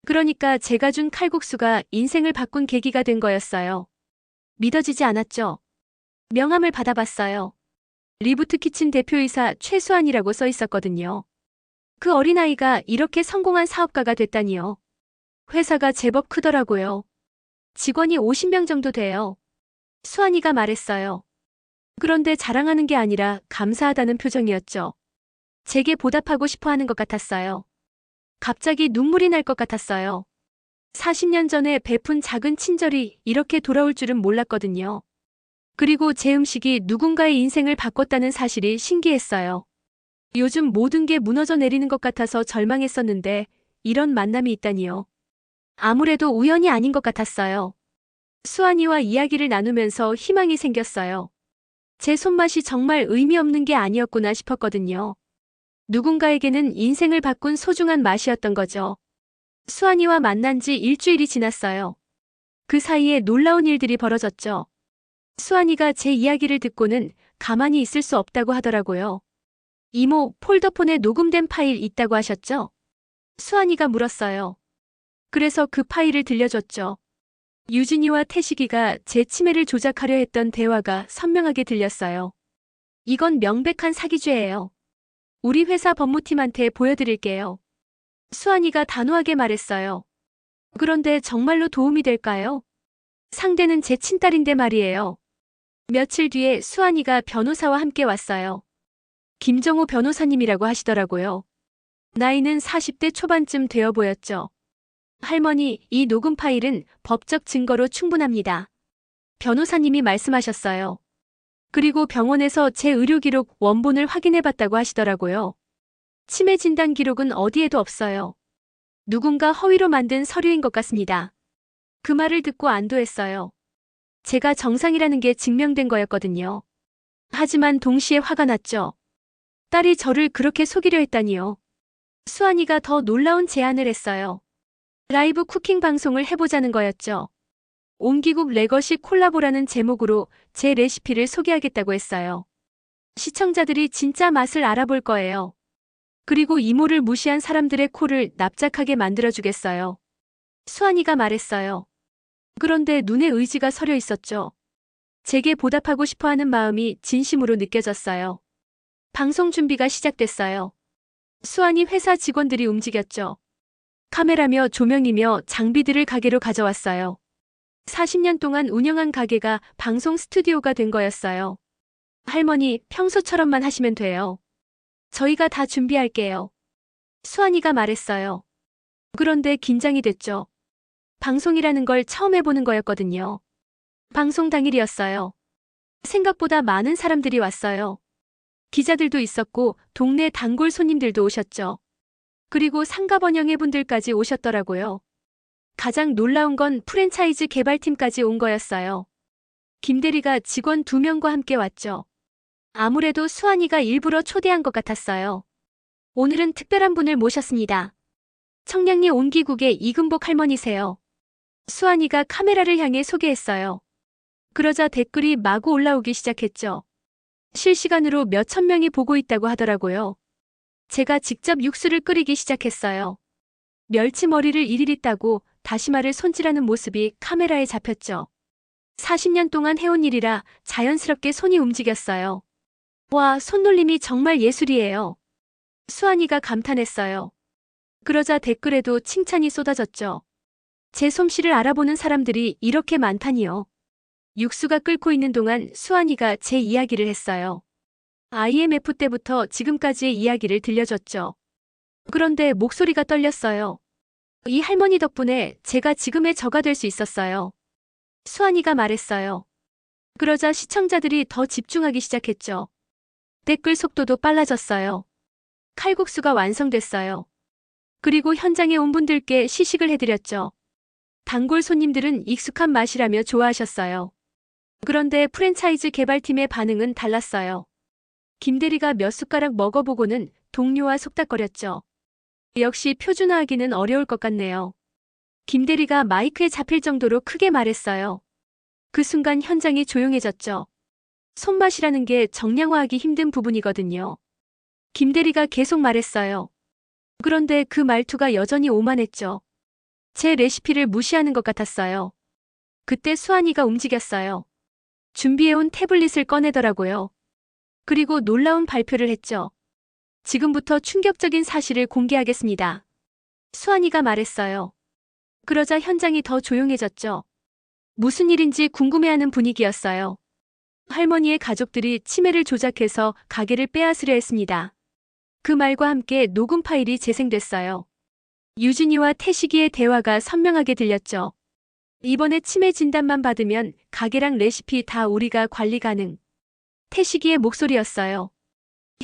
그러니까 제가 준 칼국수가 인생을 바꾼 계기가 된 거였어요. 믿어지지 않았죠. 명함을 받아봤어요. 리부트 키친 대표이사 최수환이라고 써 있었거든요. 그 어린아이가 이렇게 성공한 사업가가 됐다니요. 회사가 제법 크더라고요. 직원이 50명 정도 돼요. 수환이가 말했어요. 그런데 자랑하는 게 아니라 감사하다는 표정이었죠. 제게 보답하고 싶어 하는 것 같았어요. 갑자기 눈물이 날 것 같았어요. 40년 전에 베푼 작은 친절이 이렇게 돌아올 줄은 몰랐거든요. 그리고 제 음식이 누군가의 인생을 바꿨다는 사실이 신기했어요. 요즘 모든 게 무너져 내리는 것 같아서 절망했었는데 이런 만남이 있다니요. 아무래도 우연이 아닌 것 같았어요. 수환이와 이야기를 나누면서 희망이 생겼어요. 제 손맛이 정말 의미 없는 게 아니었구나 싶었거든요. 누군가에게는 인생을 바꾼 소중한 맛이었던 거죠. 수환이와 만난 지 일주일이 지났어요. 그 사이에 놀라운 일들이 벌어졌죠. 수환이가 제 이야기를 듣고는 가만히 있을 수 없다고 하더라고요. 이모, 폴더폰에 녹음된 파일 있다고 하셨죠? 수환이가 물었어요. 그래서 그 파일을 들려줬죠. 유진이와 태식이가 제 치매를 조작하려 했던 대화가 선명하게 들렸어요. 이건 명백한 사기죄예요. 우리 회사 법무팀한테 보여드릴게요. 수환이가 단호하게 말했어요. 그런데 정말로 도움이 될까요? 상대는 제 친딸인데 말이에요. 며칠 뒤에 수환이가 변호사와 함께 왔어요. 김정호 변호사님이라고 하시더라고요. 나이는 40대 초반쯤 되어 보였죠. 할머니, 이 녹음 파일은 법적 증거로 충분합니다. 변호사님이 말씀하셨어요. 그리고 병원에서 제 의료 기록 원본을 확인해 봤다고 하시더라고요. 치매 진단 기록은 어디에도 없어요. 누군가 허위로 만든 서류인 것 같습니다. 그 말을 듣고 안도했어요. 제가 정상이라는 게 증명된 거였거든요. 하지만 동시에 화가 났죠. 딸이 저를 그렇게 속이려 했다니요. 수환이가 더 놀라운 제안을 했어요. 라이브 쿠킹 방송을 해보자는 거였죠. 옹기국 레거시 콜라보라는 제목으로 제 레시피를 소개하겠다고 했어요. 시청자들이 진짜 맛을 알아볼 거예요. 그리고 이모를 무시한 사람들의 코를 납작하게 만들어주겠어요. 수환이가 말했어요. 그런데 눈에 의지가 서려 있었죠. 제게 보답하고 싶어하는 마음이 진심으로 느껴졌어요. 방송 준비가 시작됐어요. 수환이 회사 직원들이 움직였죠. 카메라며 조명이며 장비들을 가게로 가져왔어요. 40년 동안 운영한 가게가 방송 스튜디오가 된 거였어요. 할머니, 평소처럼만 하시면 돼요. 저희가 다 준비할게요. 수환이가 말했어요. 그런데 긴장이 됐죠. 방송이라는 걸 처음 해보는 거였거든요. 방송 당일이었어요. 생각보다 많은 사람들이 왔어요. 기자들도 있었고 동네 단골 손님들도 오셨죠. 그리고 상가번영회 분들까지 오셨더라고요. 가장 놀라운 건 프랜차이즈 개발팀까지 온 거였어요. 김대리가 직원 2명과 함께 왔죠. 아무래도 수환이가 일부러 초대한 것 같았어요. 오늘은 특별한 분을 모셨습니다. 청량리 옹기국의 이금복 할머니세요. 수환이가 카메라를 향해 소개했어요. 그러자 댓글이 마구 올라오기 시작했죠. 실시간으로 몇천 명이 보고 있다고 하더라고요. 제가 직접 육수를 끓이기 시작했어요. 멸치머리를 일일이 따고 다시마를 손질하는 모습이 카메라에 잡혔죠. 40년 동안 해온 일이라 자연스럽게 손이 움직였어요. 와, 손놀림이 정말 예술이에요. 수환이가 감탄했어요. 그러자 댓글에도 칭찬이 쏟아졌죠. 제 솜씨를 알아보는 사람들이 이렇게 많다니요. 육수가 끓고 있는 동안 수환이가 제 이야기를 했어요. IMF 때부터 지금까지의 이야기를 들려줬죠. 그런데 목소리가 떨렸어요. 이 할머니 덕분에 제가 지금의 저가 될 수 있었어요. 수환이가 말했어요. 그러자 시청자들이 더 집중하기 시작했죠. 댓글 속도도 빨라졌어요. 칼국수가 완성됐어요. 그리고 현장에 온 분들께 시식을 해드렸죠. 단골 손님들은 익숙한 맛이라며 좋아하셨어요. 그런데 프랜차이즈 개발팀의 반응은 달랐어요. 김대리가 몇 숟가락 먹어보고는 동료와 속닥거렸죠. 역시 표준화하기는 어려울 것 같네요. 김대리가 마이크에 잡힐 정도로 크게 말했어요. 그 순간 현장이 조용해졌죠. 손맛이라는 게 정량화하기 힘든 부분이거든요. 김대리가 계속 말했어요. 그런데 그 말투가 여전히 오만했죠. 제 레시피를 무시하는 것 같았어요. 그때 수환이가 움직였어요. 준비해온 태블릿을 꺼내더라고요. 그리고 놀라운 발표를 했죠. 지금부터 충격적인 사실을 공개하겠습니다. 수환이가 말했어요. 그러자 현장이 더 조용해졌죠. 무슨 일인지 궁금해하는 분위기였어요. 할머니의 가족들이 치매를 조작해서 가게를 빼앗으려 했습니다. 그 말과 함께 녹음 파일이 재생됐어요. 유진이와 태식이의 대화가 선명하게 들렸죠. 이번에 치매 진단만 받으면 가게랑 레시피 다 우리가 관리 가능. 태식이의 목소리였어요.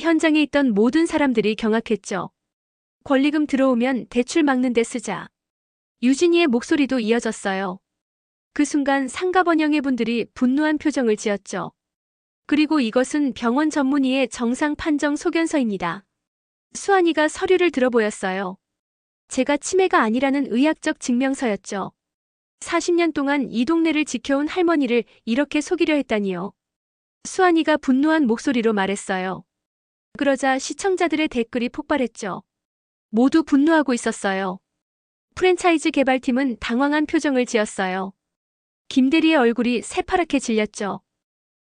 현장에 있던 모든 사람들이 경악했죠. 권리금 들어오면 대출 막는 데 쓰자. 유진이의 목소리도 이어졌어요. 그 순간 상가번영회 분들이 분노한 표정을 지었죠. 그리고 이것은 병원 전문의의 정상 판정 소견서입니다. 수환이가 서류를 들어보였어요. 제가 치매가 아니라는 의학적 증명서였죠. 40년 동안 이 동네를 지켜온 할머니를 이렇게 속이려 했다니요. 수환이가 분노한 목소리로 말했어요. 그러자 시청자들의 댓글이 폭발했죠. 모두 분노하고 있었어요. 프랜차이즈 개발팀은 당황한 표정을 지었어요. 김대리의 얼굴이 새파랗게 질렸죠.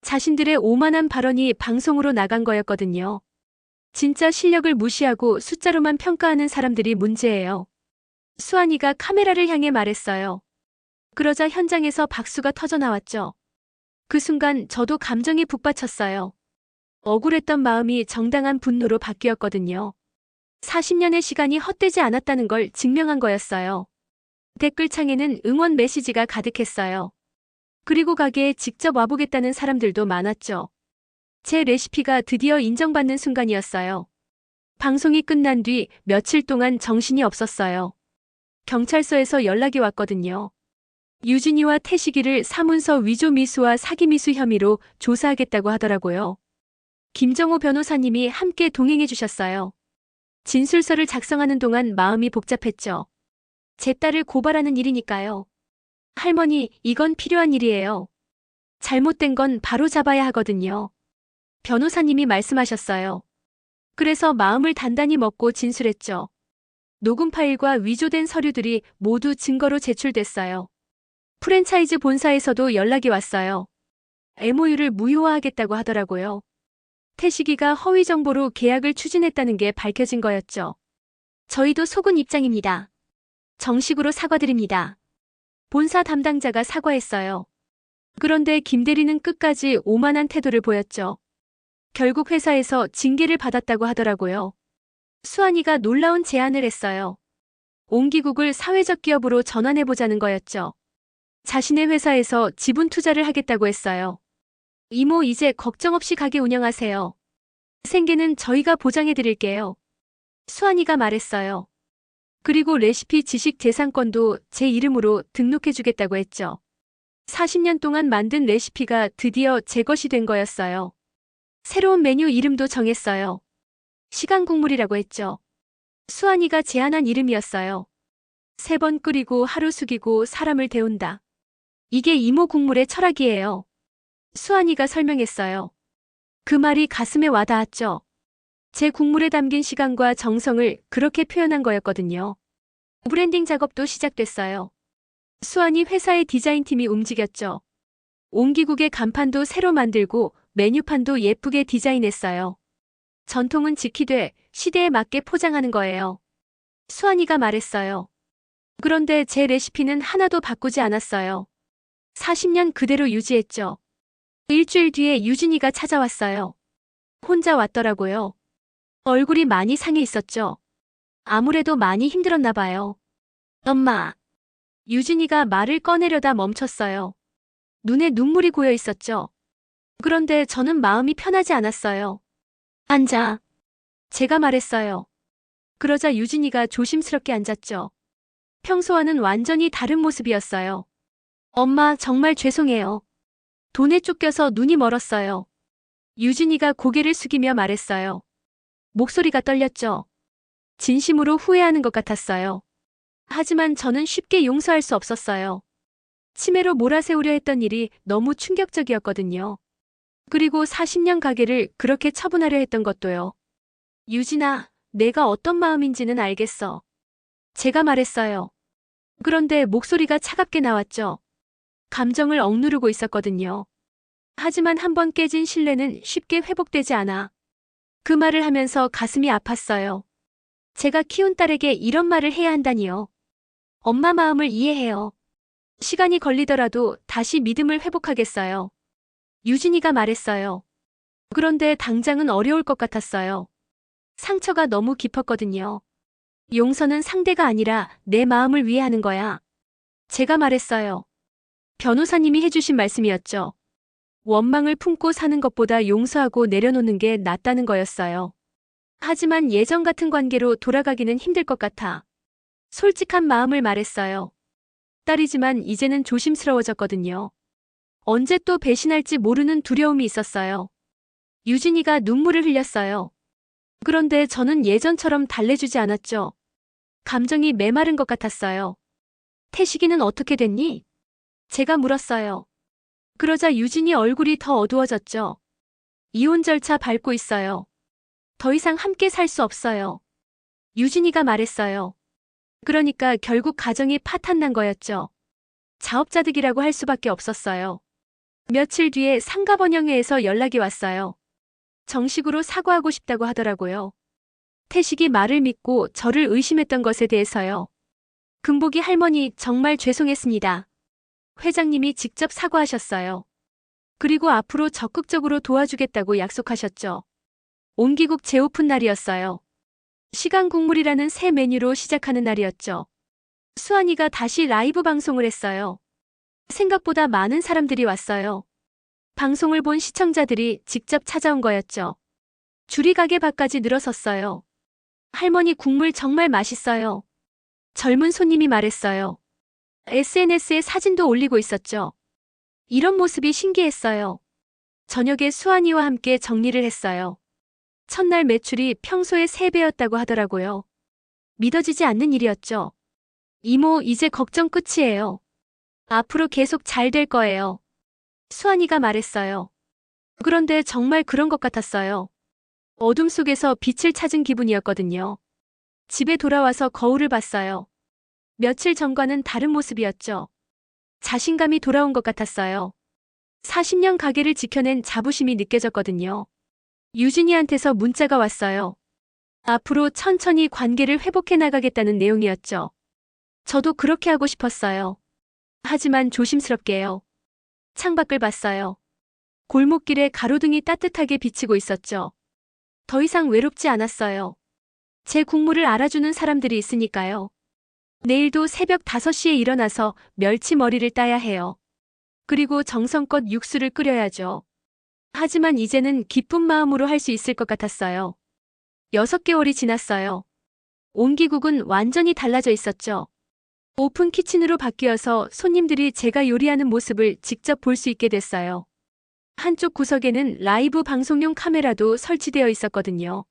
자신들의 오만한 발언이 방송으로 나간 거였거든요. 진짜 실력을 무시하고 숫자로만 평가하는 사람들이 문제예요. 수환이가 카메라를 향해 말했어요. 그러자 현장에서 박수가 터져 나왔죠. 그 순간 저도 감정이 북받쳤어요. 억울했던 마음이 정당한 분노로 바뀌었거든요. 40년의 시간이 헛되지 않았다는 걸 증명한 거였어요. 댓글창에는 응원 메시지가 가득했어요. 그리고 가게에 직접 와보겠다는 사람들도 많았죠. 제 레시피가 드디어 인정받는 순간이었어요. 방송이 끝난 뒤 며칠 동안 정신이 없었어요. 경찰서에서 연락이 왔거든요. 유진이와 태식이를 사문서 위조 미수와 사기 미수 혐의로 조사하겠다고 하더라고요. 김정호 변호사님이 함께 동행해 주셨어요. 진술서를 작성하는 동안 마음이 복잡했죠. 제 딸을 고발하는 일이니까요. 할머니, 이건 필요한 일이에요. 잘못된 건 바로 잡아야 하거든요. 변호사님이 말씀하셨어요. 그래서 마음을 단단히 먹고 진술했죠. 녹음 파일과 위조된 서류들이 모두 증거로 제출됐어요. 프랜차이즈 본사에서도 연락이 왔어요. MOU를 무효화하겠다고 하더라고요. 태식이가 허위 정보로 계약을 추진했다는 게 밝혀진 거였죠. 저희도 속은 입장입니다. 정식으로 사과드립니다. 본사 담당자가 사과했어요. 그런데 김대리는 끝까지 오만한 태도를 보였죠. 결국 회사에서 징계를 받았다고 하더라고요. 수환이가 놀라운 제안을 했어요. 옹기국을 사회적 기업으로 전환해보자는 거였죠. 자신의 회사에서 지분 투자를 하겠다고 했어요. 이모, 이제 걱정 없이 가게 운영하세요. 생계는 저희가 보장해드릴게요. 수환이가 말했어요. 그리고 레시피 지식재산권도 제 이름으로 등록해주겠다고 했죠. 40년 동안 만든 레시피가 드디어 제 것이 된 거였어요. 새로운 메뉴 이름도 정했어요. 시간국물이라고 했죠. 수환이가 제안한 이름이었어요. 3번 끓이고 하루 숙이고 사람을 데운다. 이게 이모 국물의 철학이에요. 수환이가 설명했어요. 그 말이 가슴에 와닿았죠. 제 국물에 담긴 시간과 정성을 그렇게 표현한 거였거든요. 브랜딩 작업도 시작됐어요. 수환이 회사의 디자인팀이 움직였죠. 옹기국의 간판도 새로 만들고 메뉴판도 예쁘게 디자인했어요. 전통은 지키되 시대에 맞게 포장하는 거예요. 수환이가 말했어요. 그런데 제 레시피는 하나도 바꾸지 않았어요. 40년 그대로 유지했죠. 일주일 뒤에 유진이가 찾아왔어요. 혼자 왔더라고요. 얼굴이 많이 상해 있었죠. 아무래도 많이 힘들었나 봐요. 엄마. 유진이가 말을 꺼내려다 멈췄어요. 눈에 눈물이 고여 있었죠. 그런데 저는 마음이 편하지 않았어요. 앉아. 제가 말했어요. 그러자 유진이가 조심스럽게 앉았죠. 평소와는 완전히 다른 모습이었어요. 엄마, 정말 죄송해요. 돈에 쫓겨서 눈이 멀었어요. 유진이가 고개를 숙이며 말했어요. 목소리가 떨렸죠. 진심으로 후회하는 것 같았어요. 하지만 저는 쉽게 용서할 수 없었어요. 치매로 몰아세우려 했던 일이 너무 충격적이었거든요. 그리고 40년 가게를 그렇게 처분하려 했던 것도요. 유진아, 내가 어떤 마음인지는 알겠어. 제가 말했어요. 그런데 목소리가 차갑게 나왔죠. 감정을 억누르고 있었거든요. 하지만 한번 깨진 신뢰는 쉽게 회복되지 않아. 그 말을 하면서 가슴이 아팠어요. 제가 키운 딸에게 이런 말을 해야 한다니요. 엄마 마음을 이해해요. 시간이 걸리더라도 다시 믿음을 회복하겠어요. 유진이가 말했어요. 그런데 당장은 어려울 것 같았어요. 상처가 너무 깊었거든요. 용서는 상대가 아니라 내 마음을 위해 하는 거야. 제가 말했어요. 변호사님이 해주신 말씀이었죠. 원망을 품고 사는 것보다 용서하고 내려놓는 게 낫다는 거였어요. 하지만 예전 같은 관계로 돌아가기는 힘들 것 같아. 솔직한 마음을 말했어요. 딸이지만 이제는 조심스러워졌거든요. 언제 또 배신할지 모르는 두려움이 있었어요. 유진이가 눈물을 흘렸어요. 그런데 저는 예전처럼 달래주지 않았죠. 감정이 메마른 것 같았어요. 태식이는 어떻게 됐니? 제가 물었어요. 그러자 유진이 얼굴이 더 어두워졌죠. 이혼 절차 밟고 있어요. 더 이상 함께 살 수 없어요. 유진이가 말했어요. 그러니까 결국 가정이 파탄난 거였죠. 자업자득이라고 할 수밖에 없었어요. 며칠 뒤에 상가번영회에서 연락이 왔어요. 정식으로 사과하고 싶다고 하더라고요. 태식이 말을 믿고 저를 의심했던 것에 대해서요. 금복이 할머니 정말 죄송했습니다. 회장님이 직접 사과하셨어요. 그리고 앞으로 적극적으로 도와주겠다고 약속하셨죠. 옹기국 재오픈 날이었어요. 시간 국물이라는 새 메뉴로 시작하는 날이었죠. 수환이가 다시 라이브 방송을 했어요. 생각보다 많은 사람들이 왔어요. 방송을 본 시청자들이 직접 찾아온 거였죠. 줄이 가게 밖까지 늘어섰어요. 할머니 국물 정말 맛있어요. 젊은 손님이 말했어요. SNS에 사진도 올리고 있었죠. 이런 모습이 신기했어요. 저녁에 수환이와 함께 정리를 했어요. 첫날 매출이 평소의 3배였다고 하더라고요. 믿어지지 않는 일이었죠. 이모, 이제 걱정 끝이에요. 앞으로 계속 잘 될 거예요. 수환이가 말했어요. 그런데 정말 그런 것 같았어요. 어둠 속에서 빛을 찾은 기분이었거든요. 집에 돌아와서 거울을 봤어요. 며칠 전과는 다른 모습이었죠. 자신감이 돌아온 것 같았어요. 40년 가게를 지켜낸 자부심이 느껴졌거든요. 유진이한테서 문자가 왔어요. 앞으로 천천히 관계를 회복해 나가겠다는 내용이었죠. 저도 그렇게 하고 싶었어요. 하지만 조심스럽게요. 창밖을 봤어요. 골목길에 가로등이 따뜻하게 비치고 있었죠. 더 이상 외롭지 않았어요. 제 국물을 알아주는 사람들이 있으니까요. 내일도 새벽 5시에 일어나서 멸치머리를 따야 해요. 그리고 정성껏 육수를 끓여야죠. 하지만 이제는 기쁜 마음으로 할 수 있을 것 같았어요. 6개월이 지났어요. 옹기국은 완전히 달라져 있었죠. 오픈 키친으로 바뀌어서 손님들이 제가 요리하는 모습을 직접 볼 수 있게 됐어요. 한쪽 구석에는 라이브 방송용 카메라도 설치되어 있었거든요.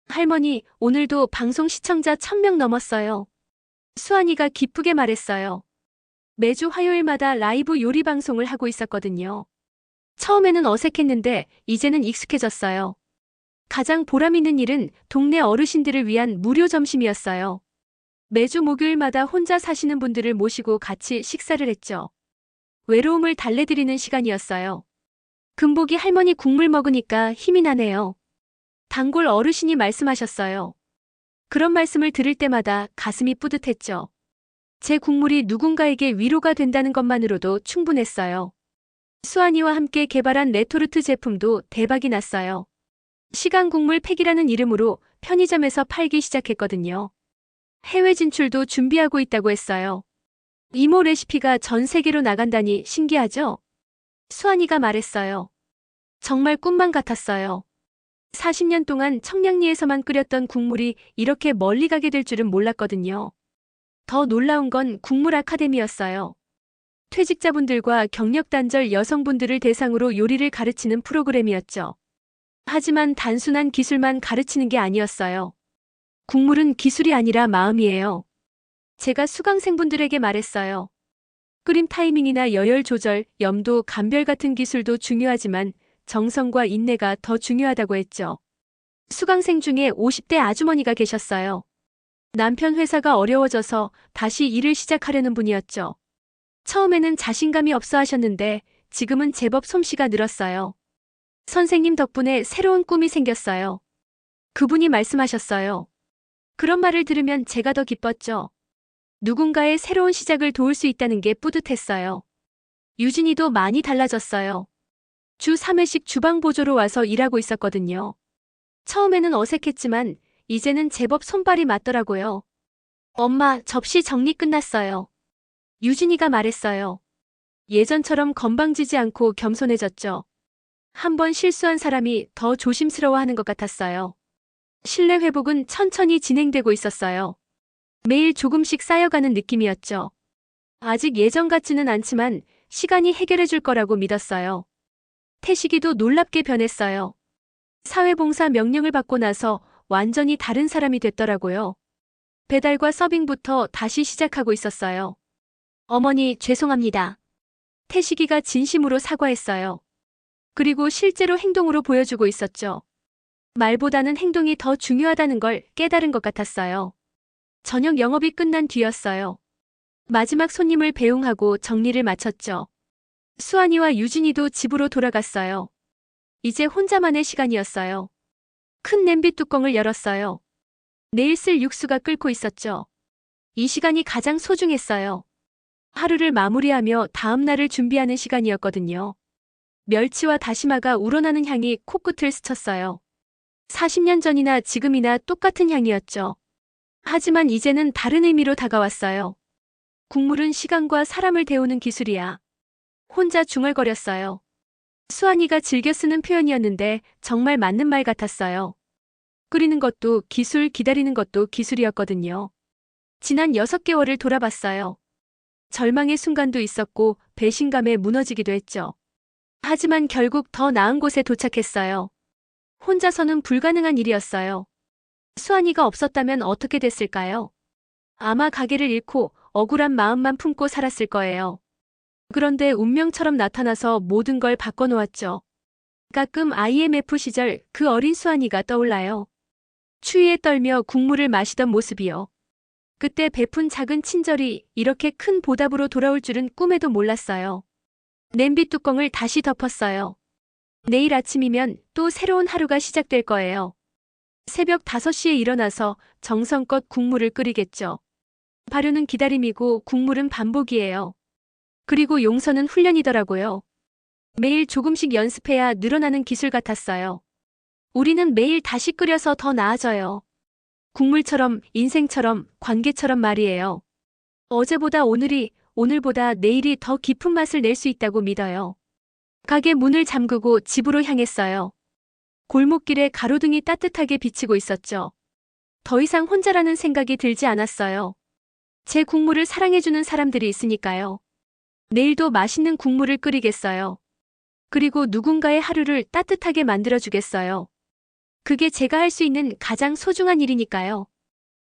할머니, 오늘도 방송 시청자 1000명 넘었어요. 수환이가 기쁘게 말했어요. 매주 화요일마다 라이브 요리 방송을 하고 있었거든요. 처음에는 어색했는데 이제는 익숙해졌어요. 가장 보람있는 일은 동네 어르신들을 위한 무료 점심이었어요. 매주 목요일마다 혼자 사시는 분들을 모시고 같이 식사를 했죠. 외로움을 달래드리는 시간이었어요. 금복이 할머니 국물 먹으니까 힘이 나네요. 단골 어르신이 말씀하셨어요. 그런 말씀을 들을 때마다 가슴이 뿌듯했죠. 제 국물이 누군가에게 위로가 된다는 것만으로도 충분했어요. 수환이와 함께 개발한 레토르트 제품도 대박이 났어요. 시간 국물 팩이라는 이름으로 편의점에서 팔기 시작했거든요. 해외 진출도 준비하고 있다고 했어요. 이모 레시피가 전 세계로 나간다니 신기하죠? 수환이가 말했어요. 정말 꿈만 같았어요. 40년 동안 청량리에서만 끓였던 국물이 이렇게 멀리 가게 될 줄은 몰랐거든요. 더 놀라운 건 국물 아카데미였어요. 퇴직자분들과 경력단절 여성분들을 대상으로 요리를 가르치는 프로그램이었죠. 하지만 단순한 기술만 가르치는 게 아니었어요. 국물은 기술이 아니라 마음이에요. 제가 수강생분들에게 말했어요. 끓임 타이밍이나 여열 조절, 염도, 감별 같은 기술도 중요하지만 정성과 인내가 더 중요하다고 했죠. 수강생 중에 50대 아주머니가 계셨어요. 남편 회사가 어려워져서 다시 일을 시작하려는 분이었죠. 처음에는 자신감이 없어 하셨는데 지금은 제법 솜씨가 늘었어요. 선생님 덕분에 새로운 꿈이 생겼어요. 그분이 말씀하셨어요. 그런 말을 들으면 제가 더 기뻤죠. 누군가의 새로운 시작을 도울 수 있다는 게 뿌듯했어요. 유진이도 많이 달라졌어요. 주 3회씩 주방 보조로 와서 일하고 있었거든요. 처음에는 어색했지만 이제는 제법 손발이 맞더라고요. 엄마, 접시 정리 끝났어요. 유진이가 말했어요. 예전처럼 건방지지 않고 겸손해졌죠. 한번 실수한 사람이 더 조심스러워하는 것 같았어요. 신뢰 회복은 천천히 진행되고 있었어요. 매일 조금씩 쌓여가는 느낌이었죠. 아직 예전 같지는 않지만 시간이 해결해 줄 거라고 믿었어요. 태식이도 놀랍게 변했어요. 사회봉사 명령을 받고 나서 완전히 다른 사람이 됐더라고요. 배달과 서빙부터 다시 시작하고 있었어요. 어머니, 죄송합니다. 태식이가 진심으로 사과했어요. 그리고 실제로 행동으로 보여주고 있었죠. 말보다는 행동이 더 중요하다는 걸 깨달은 것 같았어요. 저녁 영업이 끝난 뒤였어요. 마지막 손님을 배웅하고 정리를 마쳤죠. 수환이와 유진이도 집으로 돌아갔어요. 이제 혼자만의 시간이었어요. 큰 냄비 뚜껑을 열었어요. 내일 쓸 육수가 끓고 있었죠. 이 시간이 가장 소중했어요. 하루를 마무리하며 다음 날을 준비하는 시간이었거든요. 멸치와 다시마가 우러나는 향이 코끝을 스쳤어요. 40년 전이나 지금이나 똑같은 향이었죠. 하지만 이제는 다른 의미로 다가왔어요. 국물은 시간과 사람을 데우는 기술이야. 혼자 중얼거렸어요. 수환이가 즐겨 쓰는 표현이었는데 정말 맞는 말 같았어요. 끓이는 것도 기술, 기다리는 것도 기술이었거든요. 지난 6개월을 돌아봤어요. 절망의 순간도 있었고 배신감에 무너지기도 했죠. 하지만 결국 더 나은 곳에 도착했어요. 혼자서는 불가능한 일이었어요. 수환이가 없었다면 어떻게 됐을까요? 아마 가게를 잃고 억울한 마음만 품고 살았을 거예요. 그런데 운명처럼 나타나서 모든 걸 바꿔놓았죠. 가끔 IMF 시절 그 어린 수환이가 떠올라요. 추위에 떨며 국물을 마시던 모습이요. 그때 베푼 작은 친절이 이렇게 큰 보답으로 돌아올 줄은 꿈에도 몰랐어요. 냄비 뚜껑을 다시 덮었어요. 내일 아침이면 또 새로운 하루가 시작될 거예요. 새벽 5시에 일어나서 정성껏 국물을 끓이겠죠. 발효는 기다림이고 국물은 반복이에요. 그리고 용서는 훈련이더라고요. 매일 조금씩 연습해야 늘어나는 기술 같았어요. 우리는 매일 다시 끓여서 더 나아져요. 국물처럼, 인생처럼, 관계처럼 말이에요. 어제보다 오늘이, 오늘보다 내일이 더 깊은 맛을 낼 수 있다고 믿어요. 가게 문을 잠그고 집으로 향했어요. 골목길에 가로등이 따뜻하게 비치고 있었죠. 더 이상 혼자라는 생각이 들지 않았어요. 제 국물을 사랑해주는 사람들이 있으니까요. 내일도 맛있는 국물을 끓이겠어요. 그리고 누군가의 하루를 따뜻하게 만들어주겠어요. 그게 제가 할 수 있는 가장 소중한 일이니까요.